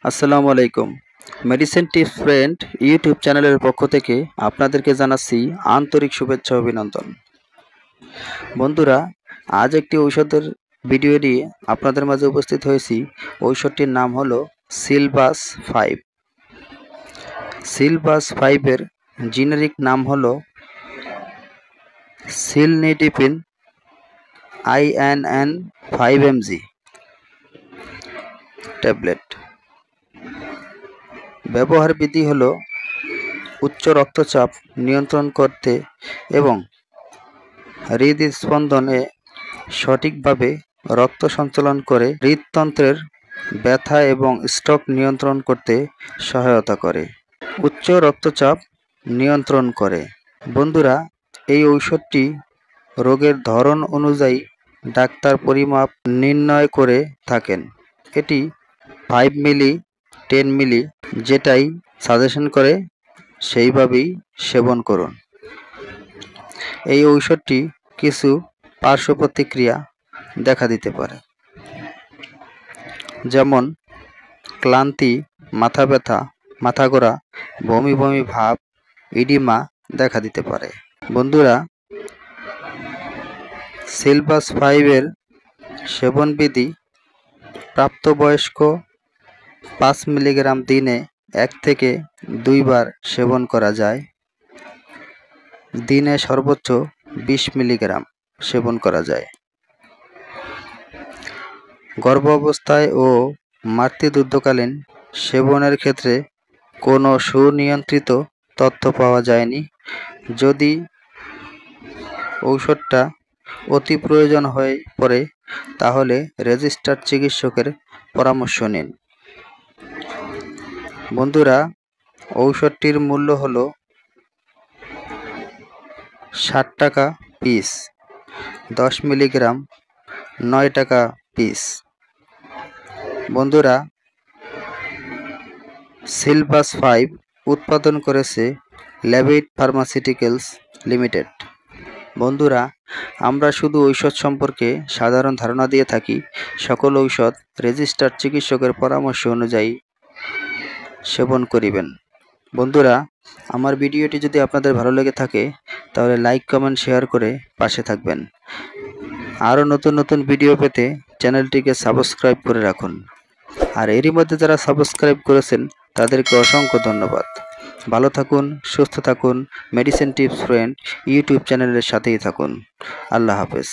আসসালামু আলাইকুম। Medicine tips friend YouTube চ্যানেলের পক্ষ থেকে আপনাদেরকে জানাচ্ছি আন্তরিক শুভেচ্ছা ও অভিনন্দন। বন্ধুরা, আজ একটি ঔষধের ভিডিও নিয়ে আপনাদের মাঝে উপস্থিত হয়েছি। ঔষধটির নাম হলো সিলবাস 5। সিলবাস 5 এর জেনেরিক নাম হলো সিলনিডিপিন INN 5mg ট্যাবলেট। ব্যবহার বিধি হলো উচ্চ রক্তচাপ নিয়ন্ত্রণ করতে এবং হৃদস্পন্দনে সঠিকভাবে রক্ত সঞ্চালন করে হৃদতন্ত্রের ব্যথা এবং স্ট্রোক নিয়ন্ত্রণ করতে সহায়তা করে। উচ্চ রক্তচাপ নিয়ন্ত্রণ করে। বন্ধুরা, এই ঔষধটি রোগের ধরন অনুযায়ী ডাক্তার পরিমাপ নির্ণয় করে থাকেন। এটি 5 মিলি 10 মিলি যেটাই সাজেশন করে সেইভাবেই সেবন করুন। এই ঔষধটি কিছু পার্শ্ব প্রতিক্রিয়া দেখা দিতে পারে, যেমন ক্লান্তি, মাথা ব্যথা, মাথা ঘোরা, বমি বমি ভাব, ইডিমা দেখা দিতে পারে। বন্ধুরা, সিলবাস 5 এর সেবনবিধি প্রাপ্তবয়স্ক 5 মিলিগ্রাম দিনে 1 থেকে 2 বার সেবন করা যায়। দিনে সর্বোচ্চ 20 মিলিগ্রাম সেবন করা যায়। গর্ভাবস্থায় ও মাতৃদুগ্ধকালীন সেবনের ক্ষেত্রে কোনো সুনিয়ন্ত্রিত তথ্য পাওয়া যায়নি। যদি ঔষধটা অতি প্রয়োজন হয়ে পড়ে তাহলে রেজিস্টার্ড চিকিৎসকের পরামর্শ নিন। বন্ধুরা, ঔষধটির মূল্য হলো 60 টাকা পিস, 10 মিলিগ্রাম 9 টাকা পিস। বন্ধুরা, সিলবাস 5 উৎপাদন করেছে ল্যাভিড ফার্মাসিউটিক্যালস লিমিটেড। বন্ধুরা, আমরা শুধু ঔষধ সম্পর্কে সাধারণ ধারণা দিয়ে থাকি। সকল ঔষধ রেজিস্টার্ড চিকিৎসকের পরামর্শ অনুযায়ী সেবন করিবেন। বন্ধুরা, আমার ভিডিওটি যদি আপনাদের ভালো লেগে থাকে তাহলে লাইক, কমেন্ট, শেয়ার করে পাশে থাকবেন। আরও নতুন নতুন ভিডিও পেতে চ্যানেলটিকে সাবস্ক্রাইব করে রাখুন। আর এরই মধ্যে যারা সাবস্ক্রাইব করেছেন তাদেরকে অসংখ্য ধন্যবাদ। ভালো থাকুন, সুস্থ থাকুন। মেডিসিন টিপস ফ্রেন্ড ইউটিউব চ্যানেলের সাথেই থাকুন। আল্লাহ হাফেজ।